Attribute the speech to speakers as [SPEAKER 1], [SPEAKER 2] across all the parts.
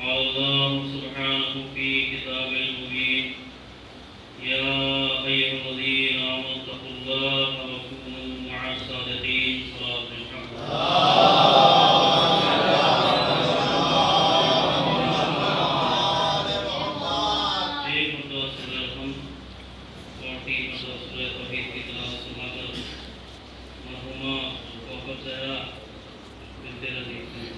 [SPEAKER 1] الله سبحانه في كتاب المبين يا أيها الذين آمنوا اتقوا الله وكونوا مع الصادقين صراط محمد ایک مرتبہ سورہ الحمد اور 3 مرتبہ سورہ توحید کی تلاوت سنا کر مرحومہ کوثر زہرا بنت رضیف سے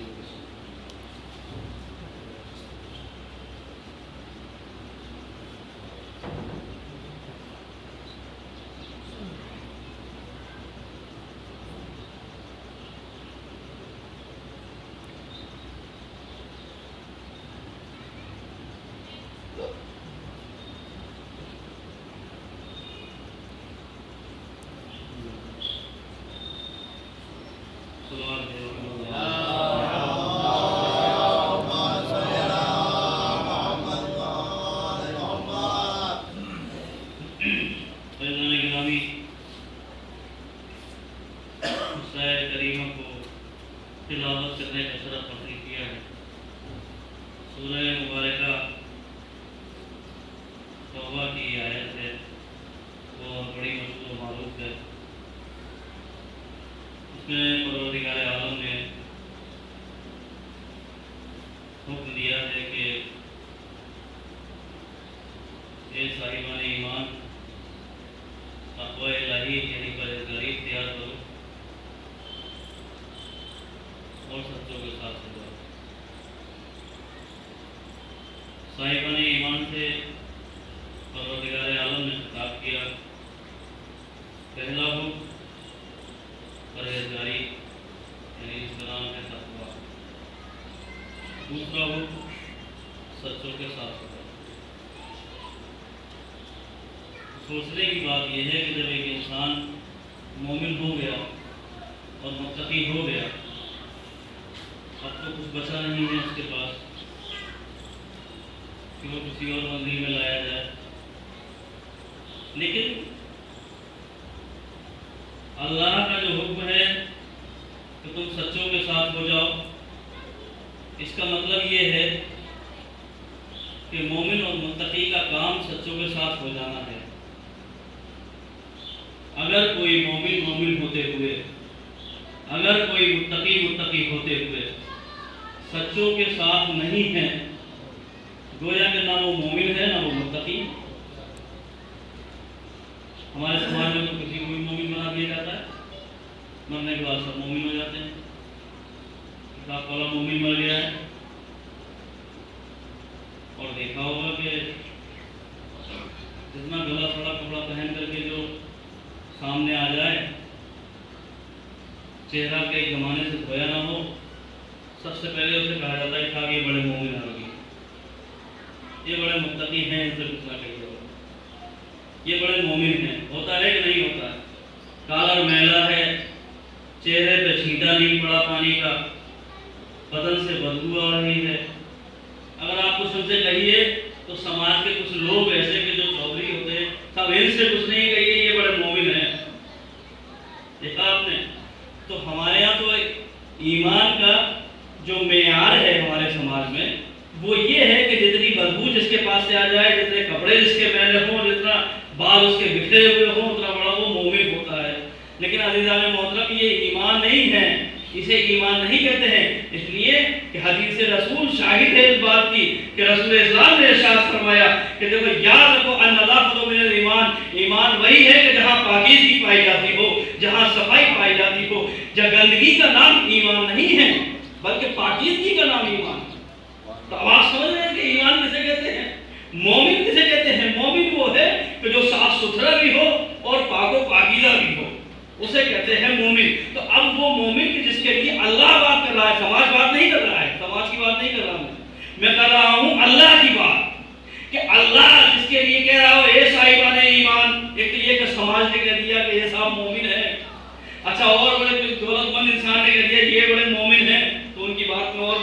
[SPEAKER 1] تلاوت کرنے کا شرف حاصل کیا ہے۔ سورہ مبارکہ توبہ کی آیت ہے، وہ بڑی مشہور و معروف ہے۔ اس میں پروردگار عالم نے حکم دیا ہے کہ اے صاحبان ایمان تقوی الہی یعنی پرہیزگاری اختیار کرو اور سچوں کے ساتھ ہو جاؤ۔ صاحبان ایمان سے پروردگار عالم نے خطاب کیا۔ پہلا حکم پرہیزگاری یعنی اس کا نام ہے تقویٰ۔ دوسرا حکم سچوں کے ساتھ ہو جاؤ۔ سوچنے کی بات یہ ہے کہ جب ایک انسان مومن ہو گیا اور متقی ہو گیا، اب تو کچھ بچا نہیں ہے اس کے پاس کہ وہ کسی اور منزل میں لایا جائے، لیکن اللہ کا جو حکم ہے کہ تم سچوں کے ساتھ ہو جاؤ، اس کا مطلب یہ ہے کہ مومن اور متقی کا کام سچوں کے ساتھ ہو جانا ہے۔ اگر کوئی مومن ہوتے ہوئے، اگر کوئی متقی ہوتے ہوئے سچوں کے ساتھ نہیں ہے، گویا کہ نہ وہ مومن ہے نہ وہ متقی۔ ہمارے سماج میں تو کسی کو بھی مومن بنا دیا جاتا ہے، مرنے کے بعد سب مومن ہو جاتے ہیں، کتاب والا مومن مر گیا ہے۔ اور دیکھا ہوگا کہ جتنا گلا سڑا کپڑا پہن کر کے جو سامنے آ جائے، چہرہ کے زمانے سے دھویا نہ ہو، سب سے پہلے اسے کہا جاتا ہے کہ یہ بڑے مومن آ گئے، یہ بڑے متقی ہیں، ان سے کچھ نہ کہیے، یہ بڑے مومن ہیں۔ ہوتا ہے کہ نہیں ہوتا ہے؟ کالر میلا ہے، چہرے پہ چھینٹا نہیں پڑا پانی کا، بدن سے بدبو آ رہی ہے، اگر آپ کچھ ان سے کہیے تو سماج کے کچھ لوگ ایسے کہ جو چودھری ہوتے ہیں، سب ان سے کچھ نہیں کہیے، یہ بڑے مومن ہیں۔ دیکھا آپ نے؟ تو ہمارے یہاں تو ایمان کا جو معیار ہے ہمارے سماج میں وہ یہ ہے کہ جتنی بدبو جس کے پاس سے آ جائے، جتنے کپڑے جس کے میلے ہوں، جتنا بال اس کے بکھرے ہوئے ہوں، اتنا بڑا وہ مومن ہوتا ہے۔ لیکن عزیزان محترم، یہ ایمان نہیں ہے، اسے ایمان نہیں کہتے ہیں، اس لیے کہ حدیث رسول شاہد ہے اس بات کی کہ رسول اسلام نے ارشاد فرمایا کہ دیکھو یاد رکھو ان نظافت من الایمان، ایمان وہی ہے کہ جہاں پاکیزگی پائی جاتی ہو، جہاں صفائی پائی جاتی ہو۔ گندگی کا نام ایمان نہیں ہے بلکہ پاکیزگی کا نام ایمان ہے۔ تو اب آپ سمجھ رہے ہیں کہ ایمان کسے کہتے ہیں، مومن کسے کہتے ہیں؟ مومن وہ ہے کہ جو صاف ستھرا بھی ہو اور پاک و پاکیزہ بھی ہو، اسے کہتے ہیں مومن۔ تو اب وہ مومن کہ جس کے لیے اللہ بات کر رہا ہے، سماج بات نہیں کر رہا ہے، سماج کی بات نہیں کر رہا ہوں میں کر رہا ہوں اللہ کی بات، کہ اللہ جس کے لیے کہہ رہا ہو اے صاحبان ایمان۔ ایک تو یہ کہ سماج نے کہہ دیا کہ یہ صاحب مومن ہے، اچھا اور بڑے دولت مند انسان نے کہہ دیا یہ بڑے مومن ہیں، تو ان کی بات میں اور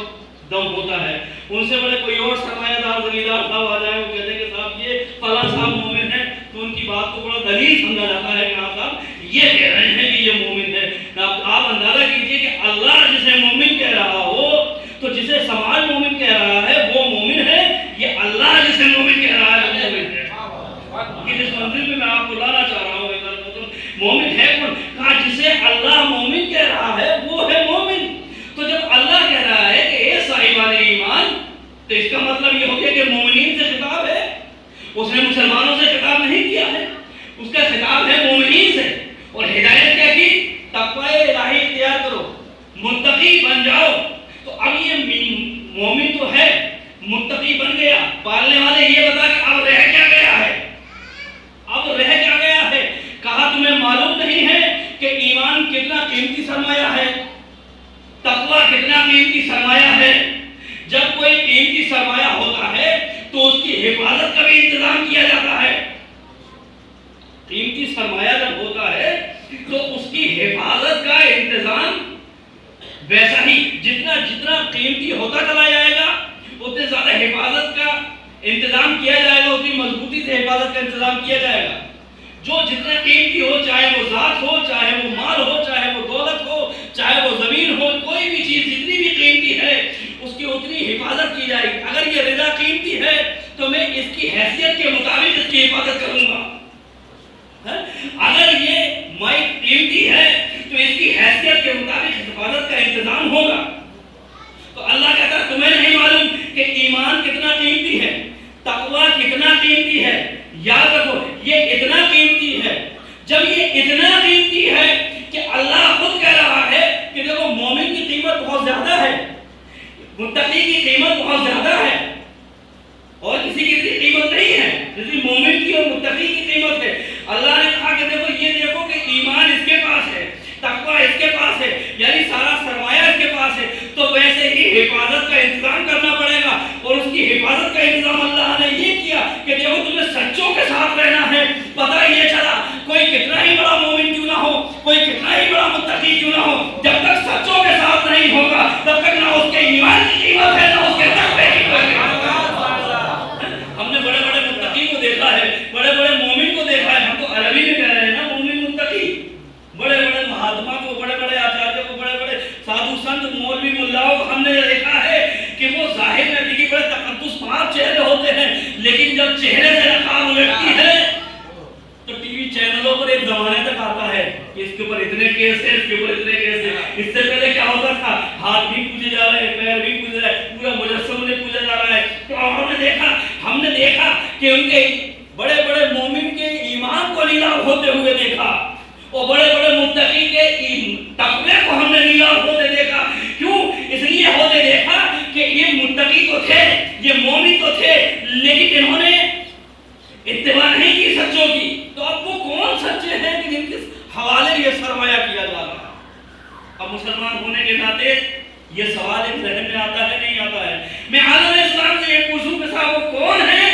[SPEAKER 1] دم ہوتا ہے۔ ان سے بڑے کوئی اور سرمایہ دار زمیندار صاحب آ جائے، وہ کہتے ہیں کہ صاحب یہ فلاں صاحب مومن ہے، تو ان کی بات کو بڑا دلیل سمجھا جاتا ہے کہ ہاں صاحب یہ کہہ رہے ہیں کہ یہ مومن ہے۔ آپ اندازہ کیجئے کہ اللہ جسے مومن کہہ رہا ہو، تو جسے سماج مومن کہہ رہا ہے، وہ تو اس کا مطلب یہ ہو گیا کہ مومنین سے خطاب ہے، اس نے مسلمانوں سے خطاب نہیں کیا ہے، اس کا خطاب ہے مومنین سے۔ اور ہدایت کیا کی؟ تقوی الہی اختیار کرو، متقی بن جاؤ۔ تو اب یہ مومن تو ہے، متقی بن گیا، پالنے والے یہ بتا کہ اب رہ کیا گیا ہے، اب رہ کیا گیا ہے؟ کہا تمہیں معلوم نہیں ہے کہ ایمان کتنا قیمتی سرمایہ ہے، تقوی کتنا قیمتی سرمایہ ہے؟ جب کوئی قیمتی سرمایہ ہوتا ہے تو اس کی حفاظت کا بھی انتظام کیا جاتا ہے۔ قیمتی سرمایہ جب ہوتا ہے تو اس کی حفاظت کا انتظام ویسا ہی، جتنا جتنا قیمتی ہوتا چلا جائے گا اتنے زیادہ حفاظت کا انتظام کیا جائے گا، اتنی مضبوطی سے حفاظت کا انتظام کیا جائے گا۔ جو جتنا قیمتی ہو، چاہے وہ ذات ہو، چاہے وہ مال ہو، چاہے وہ دولت ہو، چاہے وہ زمین ہو، کوئی بھی چیز جتنی بھی قیمتی ہے اس کی اتنی حفاظت کی جائے گی۔ اگر یہ رضا قیمتی ہے تو میں اس کی حیثیت کے مطابق اس کی حفاظت کروں گا۔ اگر یہ مائک قیمتی ہے تو اس کی حیثیت کے مطابق حفاظت کا انتظام ہوگا۔ تو اللہ کہتا ہے تمہیں نہیں معلوم کہ ایمان کتنا قیمتی ہے، تقوی کتنا قیمتی ہے؟ یاد رکھو یہ اتنا قیمتی ہے، جب یہ اتنا قیمتی ہے کہ اللہ خود کہہ رہا ہے کہ دیکھو مومن کی قیمت بہت زیادہ ہے، متقی کی قیمت بہت زیادہ ہے، اور کسی کی قیمت نہیں ہے جیسے مومن کی اور متقی کی قیمت ہے۔ اللہ نے کہا کہ دیکھو یہ دیکھو کہ ایمان اس کے پاس ہے، تقوی اس کے پاس ہے، یعنی سارا سرمایہ اس کے پاس ہے، تو ویسے ہی حفاظت کا انتظام کرنا پڑے گا۔ اور اس کی حفاظت کا انتظام اللہ نے یہ کیا کہ دیکھو تمہیں سچوں کے ساتھ رہنا ہے۔ پتہ یہ چلا کوئی کتنا ہی بڑا مومن کیوں نہ ہو، کوئی کتنا ہی بڑا متقی کیوں نہ ہو، جب تک سچوں کے ساتھ نہیں ہوگا تب تک نہ اس کے ایمان کی قیمت ہے نہ اس کے تقوی کی قیمت ہے۔ ہم نے بڑے بڑے متقی کو دیکھا ہے، بڑے بڑے مومن کو دیکھا ہے، ہم تو عربی میں کہہ رہے ہیں نا مومن متقی، بڑے بڑے مہاتما کو، بڑے بڑے آچاریہ کو، بڑے بڑے سادھو سنت مولوی ملاؤں کو ہم نے دیکھا ہے کہ وہ ظاہر میں دیکھی بڑے تقدس پاک چہرے ہوتے ہیں، لیکن جب چہرے سے رقام الٹتی ہے تو ٹی وی چینلوں پر ایک زمانے تک آتا ہے کہ اس کے اوپر اتنے کیس ہیں، اس کے اوپر اتنے کیس ہیں۔ اس سے پہلے کیا ہوتا تھا؟ ہاتھ بھی پوجے جا رہے ہیں، پیر بھی پوجے جا رہے ہیں، پورا مجسم نے پوجا جا رہا ہے۔ تو ہم نے دیکھا کہ ان کے بڑے بڑے مومن کے ایمان کو نیلام ہوتے ہوئے دیکھا، اور بڑے بڑے متقی کے تقوی کو ہم نے نیلام ہوتے دیکھا۔ کیوں؟ اس لیے ہوتے دیکھا کہ یہ متقی تو تھے، یہ مومن تو تھے، لیکن انہوں نے اتباع نہیں کی سچوں کی۔ تو اب وہ کون سچے ہیں کہ جن کے حوالے یہ سرمایہ کیا جا رہا ہے؟ اب مسلمان ہونے کے ناطے یہ سوال ایک ذہن میں آتا ہے نہیں آتا ہے؟ میں عالم اسلام سے یہ پوچھوں کہ صاحب وہ کون ہیں،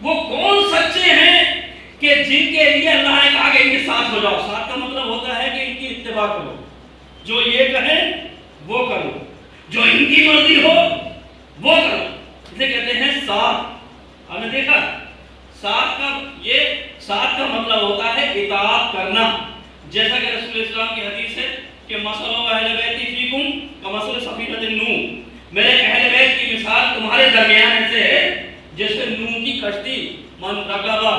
[SPEAKER 1] وہ کون سچے ہیں کہ جن کے لیے اللہ نے کہا کہ ان کے ساتھ ہو جاؤ؟ ساتھ کا مطلب ہوتا ہے کہ ان کی اتباع کرو، جو یہ کہیں وہ کرو، جو ان کی مرضی ہو وہ کرو۔ اسے کہتے ہیں ساتھ۔ ہم نے دیکھا ساتھ کا مطلب ہوتا ہے اطاعت کرنا، جیسا کہ رسول اسلام کی حدیث ہے کہ مثل اہل بیتی فیکم کمثل سفینۃ نوح، میرے اہل بیت کی مثال تمہارے درمیان ایسے ہے جیسے نوح کی کشتی، من رکبہ،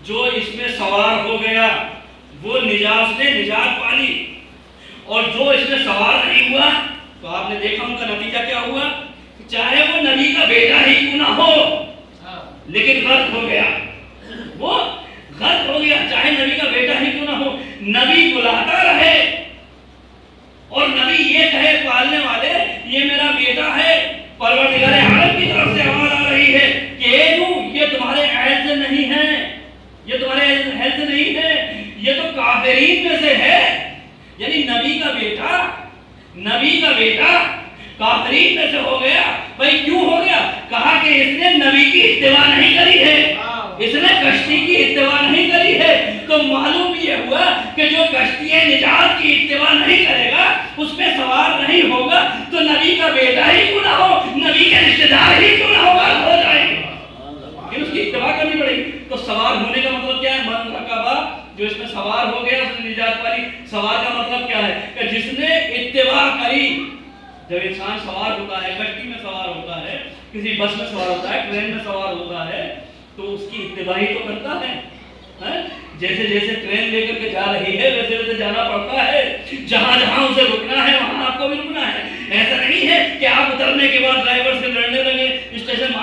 [SPEAKER 1] جو اس میں سوار ہو گیا وہ نجات پا لی، اور جو اس میں سوار نہیں ہوا تو آپ نے دیکھا ان کا نتیجہ کیا ہوا؟ چاہے وہ نبی کا بیٹا ہی کیوں نہ ہو لیکن غرق ہو گیا، وہ غرق ہو گیا، چاہے نبی کا بیٹا ہی کیوں نہ ہو۔ نبی بلاتا رہے اور نبی یہ کہے پالنے والے یہ میرا بیٹا ہے، پروردگار عالم کی طرف سے آواز آ رہی ہے کہ اے نوح یہ تمہارے اہل سے نہیں ہے، یہ تمہارے اہل سے نہیں ہے، یہ تو کافرین میں سے ہے۔ یعنی نبی کا بیٹا کافرین میں سے ہو گیا۔ بھائی کیوں ہو گیا؟ کہا کہ اس نے نبی کی اتباع نہیں کری ہے، اس نے کشتی کی اتباع نہیں کری ہے۔ تو معلوم یہ ہوا کہ جو کشتی نجات کی اتباع نہیں کرے گا، اس میں سوار نہیں ہوگا، تو نبی کا بیٹا ہی کیوں نہ ہو، نبی کے رشتہ دار ہی کیوں نہ ہوگا، ہو جائے گا، لیکن اس کی اتباع کرنی پڑے گی۔ تو سوار ہونے کا مطلب کیا ہے؟ من رکبہ، جو اس میں سوار ہو گیا اس نے نجات پالی۔ سوار کا مطلب کیا ہے؟ کہ جس نے اتباع کری۔ جب انسان سوار ہوتا ہے، کشتی میں سوار ہوتا ہے، کسی بس میں سوار ہوتا ہے، ٹرین میں سوار ہوتا ہے، تو اس کی اتباع ہی تو کرتا ہے۔ جیسے جیسے ٹرین لے کر کے جا رہی ہے ویسے ویسے جانا پڑتا ہے، جہاں جہاں اسے رکنا ہے وہاں آپ کو بھی رکنا ہے۔ ایسا نہیں ہے کہ آپ اترنے کے بعد ڈرائیور سے لڑنے لگے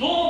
[SPEAKER 1] 2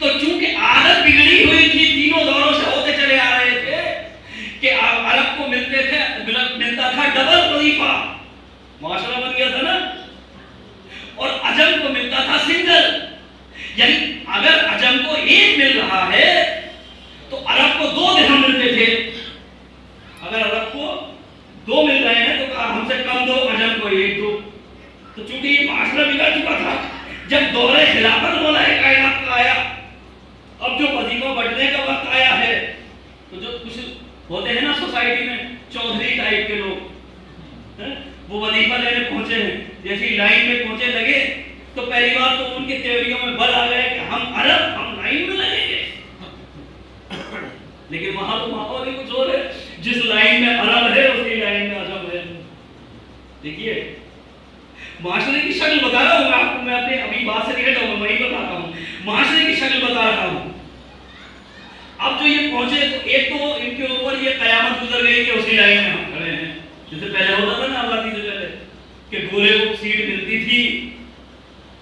[SPEAKER 1] تو چونکہ عادت بگڑی ہوئی تھی، تینوں دوروں سے ہوتے چلے آ رہے تھے کہ عرب کو ملتا تھا ڈبل وظیفہ، معاشرہ بن گیا تھا نا، اور عجم کو ملتا تھا سنگل. یعنی اگر عجم کو ایک مل رہا ہے تو عرب کو 2 درہم ملتے تھے. اگر عرب کو 2 مل رہے ہیں تو کہا ہم سے کم دو، عجم کو 1 دو. تو چونکہ یہ معاشرہ بگڑ چکا تھا، جب دور خلافت مولا کائنات کا آیا، اب جو وظیفہ بٹنے کا وقت آیا ہے، تو جو کچھ ہوتے ہیں نا سوسائٹی میں چودھری ٹائپ کے لوگ، وہ وظیفہ لینے پہنچے ہیں، جیسی لائن میں پہنچے لگے تو پہلی بار تو ان کی تیوریوں میں بل آ گئے کہ ہم عرب، ہم لائن میں لگیں گے. لیکن وہاں تو ماحول ہی کچھ اور ہے، جس لائن میں عرب ہے اسی لائن میں عجم ہے. دیکھیے معاشرے کی شکل بتا رہا ہوں میں آپ کو، میں اپنے ابھی بات سے نہیں ہٹا ہوں، میں وہی بتاتا ہوں، معاشرے کی شکل بتا رہا ہوں. اب جو یہ پہنچے تو ایک تو ان کے اوپر یہ قیامت گزر گئی کہ اسی لائن میں ہم کھڑے ہیں. جیسے پہلے ہوتا تھا نا آزادی سے پہلے کہ گورے کو سیٹ ملتی تھی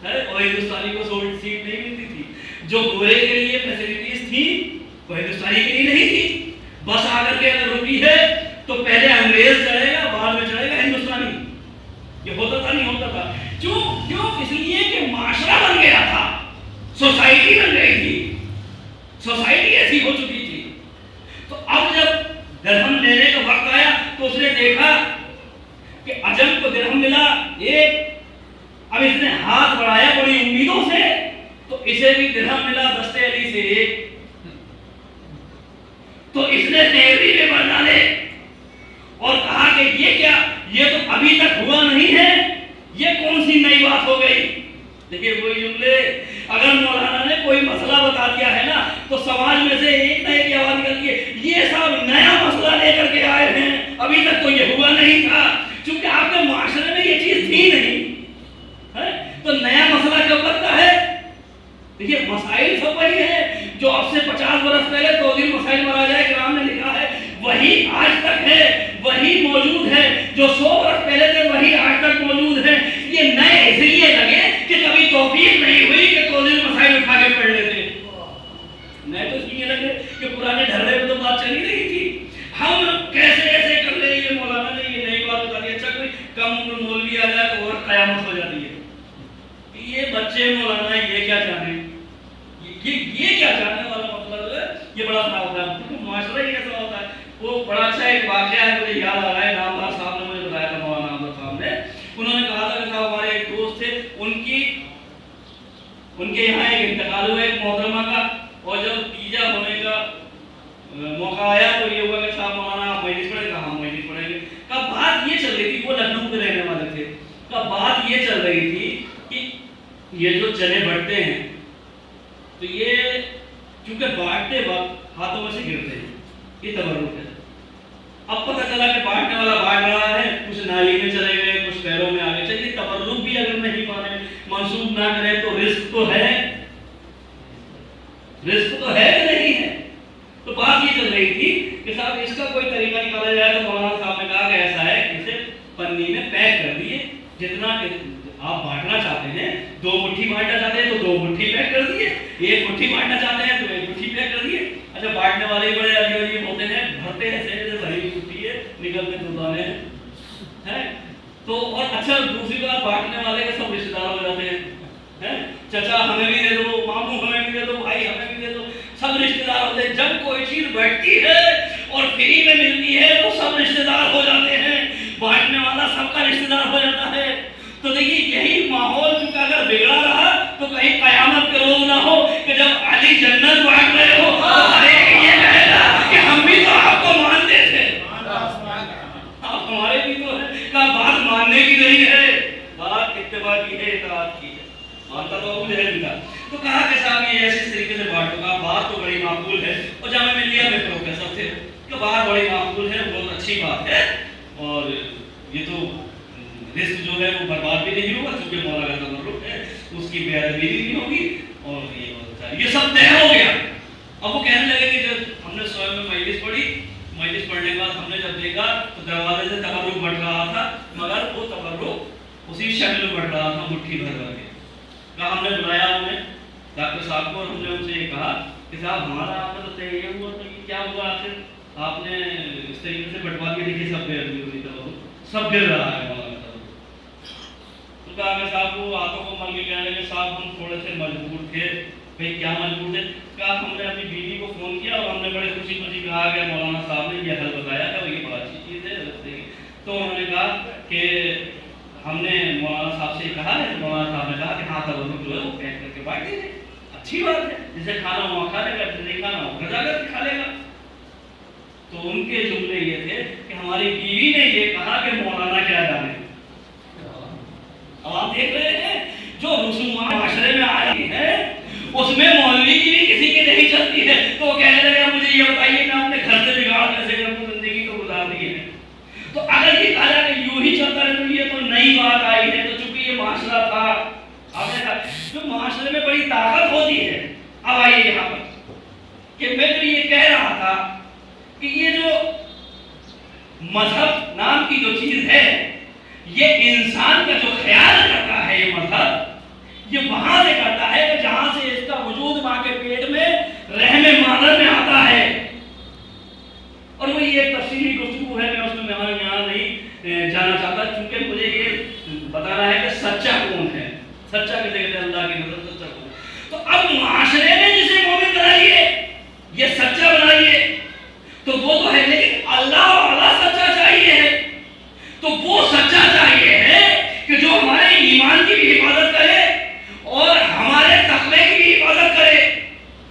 [SPEAKER 1] اور ہندوستانی کو سیٹ نہیں ملتی تھی. جو گورے کے لیے فیسلٹیز تھی وہ ہندوستانی کے لیے نہیں تھی. بس آ کر کے اگر رکی ہے تو پہلے انگریز چڑھے گا، بعد میں چڑھے گا ہندوستانی. یہ ہوتا تھا نہیں ہوتا تھا. کیوں؟ اس لیے کہ معاشرہ بن گیا تھا، سوسائٹی بن گئی تھی، سوسائٹی ایسی ہو چکی تھی. تو اب جب درہم لینے کا وقت آیا تو اس نے دیکھا کہ عجم کو درہم ملا ایک. اب اس نے ہاتھ بڑھایا بڑی امیدوں سے تو اسے بھی درہم ملا دستے علی سے 1. تو اس نے تیوری میں بڑھ ڈالے اور کہا کہ یہ کیا، یہ تو ابھی تک ہوا نہیں ہے، یہ کون سی نئی بات ہو گئی. دیکھیے وہی جملے، اگر مولانا نے کوئی مسئلہ بتا دیا ہے نا تو سماج میں سے ایک نہ ایک آواز نکلتی ہے، یہ صاحب نیا مسئلہ لے کر کے آئے ہیں، ابھی تک تو یہ ہوا نہیں تھا. چونکہ آپ کے معاشرے میں یہ چیز تھی نہیں تو نیا مسئلہ کب بنتا ہے. دیکھیے مسائل سب وہی ہے جو اب سے 50 برس پہلے توضیح مسائل مراجع کرام نے لکھا ہے، وہی آج تک ہے، وہی موجود ہے. جو 100 برس پہلے تھے وہی آج تک موجود ہے. یہ نئے اس لیے لگے کہ کبھی توفیق نہیں ہوئی کہ توضیح مسائل اٹھا کے پڑھ لیتے. نئے تو اس لیے لگے کہ پرانے ڈھرے میں تو بات چلی رہی تھی، ہم کیسے ایسے کر لیں. یہ مولانا نے یہ نئی بات بتا دی. اچھا کوئی کم عمر مولوی آ جائے تو اور قیامت ہو جاتی ہے. یہ بچے مولانا یہ کیا جانے، یہ کیا جاننے والا مطلب ہے. یہ بڑا خراب ہوتا ہے معاشرہ ہی ایسا ہوتا ہے. وہ بڑا اچھا ایک واقعہ ہے مجھے یاد آ رہا ہے، نامدار صاحب نے مجھے بتایا تھا، مولانا نامدار صاحب نے. انہوں نے کہا تھا کہ صاحب ہمارے ایک دوست تھے، ان کے یہاں ایک انتقال ہوا ایک محترمہ کا، اور جب تیجا ہونے کا موقع آیا تو یہ ہوا کہ صاحب مولانا آپ مجلس پڑھیں گے. کہا ہم مجلس پڑھیں گے. کب بات یہ چل رہی تھی، وہ لکھنؤ کے رہنے والے تھے. کب بات یہ چل رہی تھی کہ یہ جو چنے بڑھتے ہیں تو یہ کیونکہ بانٹتے وقت ہاتھوں میں سے گرتے ہیں، یہ تبرک ہے. اب پتہ چلا کہ بانٹنے والا بانٹ رہا ہے، کچھ نالی میں چلے گئے، کچھ پیروں میں آگے چلیے. تبرک بھی اگر نہیں پانے منسوخ نہ کرے تو رزق تو ہے، رزق تو ہے کہ نہیں ہے. تو بات یہ چل رہی تھی کہ صاحب اس کا کوئی طریقہ نکالا جائے. تو مولانا صاحب نے کہا کہ ایسا ہے کہ اسے پنی میں پیک کر دیے، جتنا آپ بانٹنا چاہتے ہیں، 2 مٹھی بانٹنا چاہتے ہیں تو 2 مٹھی پیک کر دیے، 1 مٹھی بانٹنا چاہتے ہیں تو 1 مٹھی پیک کر دیے. اچھا بانٹنے والے بڑے عجیب ہوتے ہیں، بھرتے ہیں سے بھری ہوتی ہے، نکلتے تو دانے ہیں. تو اور اچھا دوسری بات بانٹنے والے کے سب رشتے دار ہو جاتے ہیں، چچا ہمیں بھی دے دو، ماموں ہمیں بھی دے دو، بھائی ہمیں بھی دے دو، سب رشتے دار ہوتے ہیں. جب کوئی چیز بٹتی ہے اور فری میں ملتی ہے تو سب رشتے دار ہو جاتے ہیں، بانٹنے والا سب کا رشتے دار ہو جاتا ہے. تو دیکھیے یہی ماحول چونکہ اگر بگڑا رہا تو کہیں قیامت کے روز نہ ہو کہ جب علی جنت بانٹ رہے ہو تو ہر ایک یہ کہے گا کہ ہم بھی تو آپ کو مانتے تھے، آپ ہمارے بھی تو ہیں. کہا بات ماننے کی نہیں ہے، بات اتباع کی ہے، اطاعت کی ہے. مانتا تو ابو جہل تھا. تو کہا کہ صاحب یہ ایسے اس طریقے سے بانٹو. کہا بات تو بڑی معقول ہے. اور جامعہ ملیہ میں پروفیسر تھے کہ بات بڑی معقول ہے، بہت اچھی بات ہے، اور یہ تو رزق جو ہے وہ برباد بھی نہیں ہوگا کیونکہ مولا کا تبرک ہے، اس کی بے ادبی بھی نہیں ہوگی، اور یہ سب طے ہو گیا. اب وہ کہنے لگے کہ جب ہم نے سوئے میں مجلس پڑھی، مجلس پڑھنے کے بعد ہم نے جب دیکھا تو دروازے سے تبرک بڑھ رہا تھا، مگر وہ تبرک اسی شکل میں بڑھ رہا تھا، مٹھی بھر کر کے. کہا ہم نے بلایا انہیں ڈاکٹر صاحب کو ہم نے ان سے یہ کہا کہ صاحب ہمارا آپ کا تو یہ ہوا تو یہ کیا ہوا آخر آپ نے اس طریقے سے بٹوا کے دیکھیے سب گر رہا ہے مولانا صاحب. تو کہا کہ صاحب وہ آنکھوں کو مل کے کہنے لگے صاحب ہم تھوڑے سے مجبور تھے. بھائی کیا مجبور تھے؟ کہا ہم نے اپنی بیوی کو فون کیا اور ہم نے بڑے خوشی خوشی کہا کہ مولانا صاحب نے یہ حل بتایا کہ یہ بڑا اچھی چیز ہے. تو انہوں نے کہا کہ ہم نے مولانا صاحب سے کہا ہے. مولانا صاحب نے کہا کہ ہاں تب جو ہے وہ پیک کر کے بانٹ دیجیے, اچھی بات ہے, جسے کھانا وہاں کھا لے گا, جسے نہیں کھانا وہ گھر کر کے کھا لے گا. تو ان کے جملے یہ تھے کہ ہماری بیوی نے یہ کہا کہ مولانا کیا جانے. اب آپ دیکھ رہے ہیں جو رسومات معاشرے میں آ رہی ہے اس میں مولوی کی بھی کسی کی نہیں چلتی ہے. تو وہ کہنے لگے مجھے یہ بتائیے میں اپنے گھر سے بگاڑ کیسے کروں, زندگی کو گزار دی ہے. تو اگر یہ کہا جائے کہ یوں ہی چلتا رہے تو یہ تو نئی بات آئی ہے. تو چونکہ یہ معاشرہ تھا, آپ نے کہا جو معاشرے میں بڑی طاقت ہوتی ہے. اب آئیے یہاں پر کہ میں تو یہ کہہ رہا تھا کہ یہ جو مذہب نام کی جو چیز ہے یہ انسان کا جو خیال کرتا ہے, یہ مذہب یہ وہاں سے کرتا ہے کہ جہاں سے اس کا وجود ماں کے پیٹ میں رحم مادر میں آتا ہے. اور وہ یہ تفصیلی گفتگو ہے, میں اس میں یہاں نہیں جانا چاہتا چونکہ مجھے یہ بتانا ہے کہ سچا کون ہے. سچا کسے کہتے ہیں؟ اللہ کی نظر سچا کون. تو اب معاشرے میں جسے مومن بنائیے, یہ سچا بنائیے تو وہ تو ہے, لیکن اللہ والا سچا چاہیے ہے. تو وہ سچا چاہیے ہے کہ جو ہمارے ایمان کی بھی حفاظت کرے اور ہمارے تقوی کی بھی حفاظت کرے.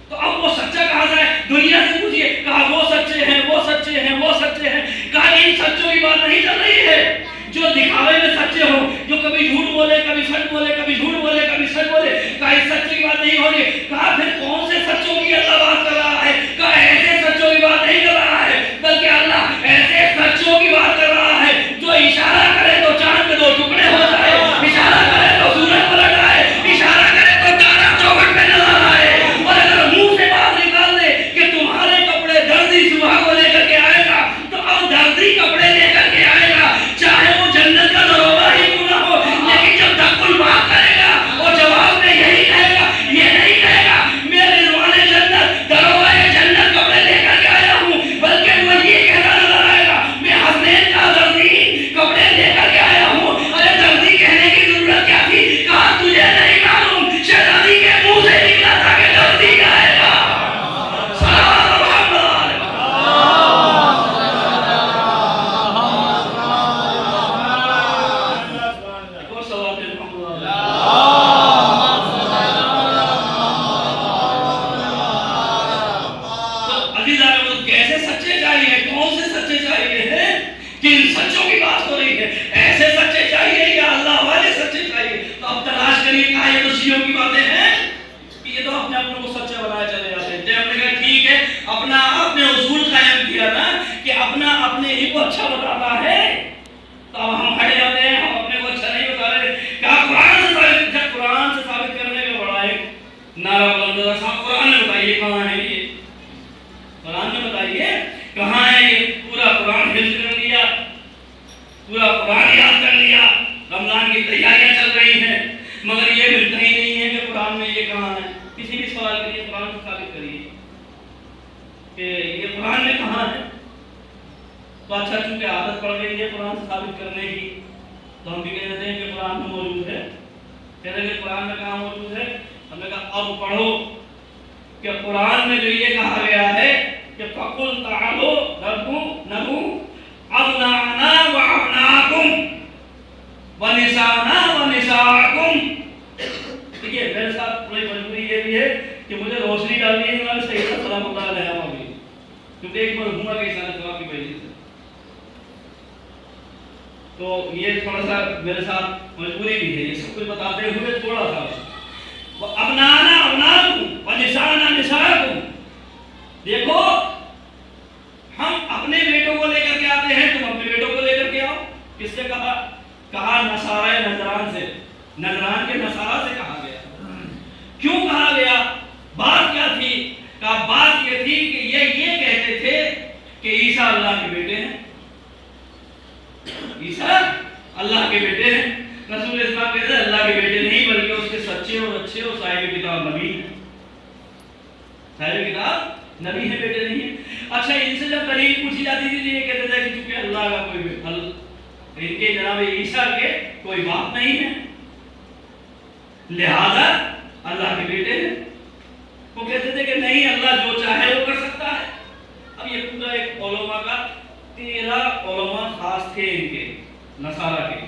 [SPEAKER 1] تو اب وہ سچا کہاں سے ہے؟ دنیا سے پوچھئے, کہا وہ سچے ہیں, وہ سچے ہیں, وہ سچے ہیں. کہا ان سچوں کی بات نہیں چل رہی ہے جو دکھاوے میں سچے ہو, جو کبھی جھوٹ بولے, کبھی سچ بولے, کبھی جھوٹ بولے, کبھی سچ بولے. کہا اس سچے کی بات نہیں ہو رہی. کہا پھر کون سے سچوں کی اللہ بات کر رہا ہے؟ کہا ایسے سچوں کی بات نہیں کر رہا ہے, بلکہ اللہ ایسے سچوں کی بات کر رہا ہے جو اشارہ کرے تو چاند کے دو ٹکڑے ہو جائے, اشارہ کرے تو سورج پلٹ آئے, اشارہ کرے تو تارا چوکھٹ پہ نظر آئے. اور اگر منہ سے بات نکال دے کہ تمہارے کپڑے درزی صبح کو لے کر کے آئے گا, تو اب درزی کپڑے لے کر کے آئے گا, چاہے وہ جنت کا دروازہ ہی کیوں نہ ہو. لیکن جب دکل بات کرے گا اور جواب میں یہی کہے گا, یہ نہیں کہے گا میرے رضوان جنت دروازے جنت کپڑے لے کر کے آیا ہوں, بلکہ وہ یہ کہنا نظر آئے گا میں حسنین کا درزی کپڑے لے کر کے آیا ہوں. ارے درزی کہنے کی ضرورت کیا تھی؟ کہا تجھے نہیں معلوم, شہزادی کے منہ سے نکلا تھا کہ درزی کہے گا. سلام محمد. ایک اور سوال ہے محمد. تو عزیزان کیسے سچے چاہیے, کون سے سچے چاہیے ہیں؟ کن سچوں کی بات ہو رہی ہے؟ ایسے سچے چاہیے یا اللہ والے سچے چاہیے؟ تو اب تلاش کریے کہا یہ تو شیعوں کی باتیں ہیں کہ یہ تو اپنے اپنے کو سچے بنائے چلے جاتے ہیں. ہم نے کہا ٹھیک ہے, اپنا آپ نے اصول قائم کیا نا کہ اپنا اپنے ہی کو اچھا بتاتا ہے, تو اب ہم ہٹ جاتے ہیں, ہم اپنے کو اچھا نہیں بتا رہے. کہا قرآن سے ثابت کرنے کا بڑا ایک نعرہ بلند ہے. قرآن میں بتائیے کہاں ہے یہ, قرآن میں بتائیے کہاں ہے یہ. پورا قرآن حفظ کر لیا, پورا قرآن یاد کر لیا, رمضان کی تیاریاں چل رہی ہیں, مگر یہ ملتا ہی نہیں ہے کہ قرآن میں یہ کہاں ہے. کسی بھی سوال کریے, قرآن سے ثابت کریے کہ یہ قرآن میں کہاں ہے. تو اچھا چونکہ عادت پڑ گئی ہے قرآن سے ثابت کرنے کی, تو ہم بھی کہہ دیتے ہیں کہ قرآن میں موجود ہے. کہتے ہیں کہ قرآن میں کہاں موجود ہے؟ ہم نے کہا اب پڑھو کہ قرآن میں جو یہ کہا گیا ہے کہ فَقُلْ تَعَالُوا نَدْعُوا أَبْنَاءَنَا وَأَبْنَاءَكُمْ وَنِسَاءَنَا وَنِسَاءَكُمْ. دیکھیے میرے ساتھ بڑی مجبوری یہ بھی ہے کہ مجھے روشنی ڈالنی ہے ہمارے سیدنا سلام اللہ علیہ وسلم, کیونکہ ایک مرحومہ کے ساتھ جواب کی پہلی سے, تو یہ تھوڑا سا میرے ساتھ مجبوری بھی ہے. یہ سب کچھ بتاتے ہوئے تھوڑا سا ابنانا ابناکم ونساءنا نساءکم. دیکھو ہم اپنے بیٹوں کو لے کر کے آتے ہیں, تم اپنے بیٹوں کو لے کر کے آؤ. کس سے کہا؟ کہا نصارہ نجران سے, نجران کے نصارہ سے کہا گیا. کیوں کہا گیا؟ بات کیا تھی؟ کہا بات یہ تھی کہ یہ کہتے تھے کہ عیسیٰ اللہ کے بیٹے ہیں, عیسیٰ اللہ کے بیٹے ہیں. رسول اسلام کہتے ہیں اللہ کے بیٹے نہیں بلکہ اس کے سچے اور اچھے اور صاحب کتاب نبی ہیں. صاحب کتاب نبی ہیں بیٹے نہیں ہیں. اچھا ان سے جب دلیل پوچھی جاتی تھی تو یہ کہتے تھے کہ چونکہ اللہ کا کوئی ان کے جناب عیسیٰ کے کوئی باپ نہیں ہے لہذا اللہ کے بیٹے ہیں. وہ کہتے تھے کہ نہیں اللہ جو چاہے وہ کر سکتا ہے. اب یہ پورا ایک علماء کا 13 علماء خاص تھے ان کے نصارہ کے.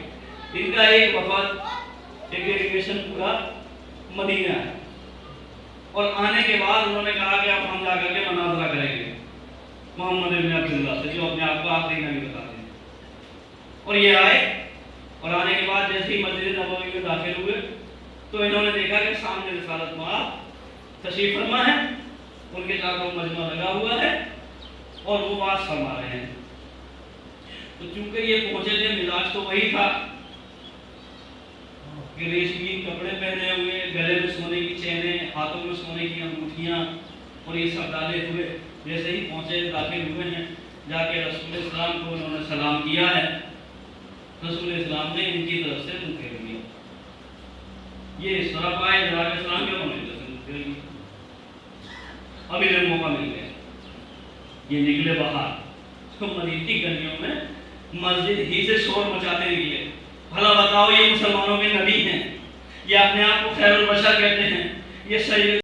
[SPEAKER 1] ان کا ایک وفد ایک ڈیلیگیشن پورا مدینہ ہے اور آنے کے بعد انہوں نے کہا کہ اب ہم جا کر کے مناظرہ کریں گے محمد بن عبداللہ سے جو اپنے آپ کو آخری نبی بتاتے ہیں. اور یہ آئے اور آنے کے بعد جیسے ہی مسجد نبوی میں داخل ہوئے تو انہوں نے دیکھا کہ سامنے رسالت مآب تشریف فرما ہے, ان کے چاروں مجمع لگا ہوا ہے اور وہ بات فرما رہے ہیں. تو چونکہ یہ پہنچے تھے مزاج تو وہی تھا کہ ریشمی کپڑے پہنے ہوئے, گلے میں سونے کی چینیں, ہاتھوں میں سونے کی انگوٹھیاں اور یہ سب ڈالے ہوئے جیسے ہی پہنچے داخل ہوئے ہیں جا کے رسول اسلام کو انہوں نے سلام کیا ہے. رسول اسلام نے ان کی طرف سے منہ پھیر لیا. یہ اس طرح آئے جناب اسلام کے انہوں نے منہ پھیر لیا. اب انہیں موقع مل گیا, یہ نکلے باہر تو مدینے کی گلیوں میں مسجد ہی سے شور مچاتے نکلے. بھلا بتاؤ یہ مسلمانوں کے نبی ہیں, یہ اپنے آپ کو خیر البشر کہتے ہیں, یہ شریعت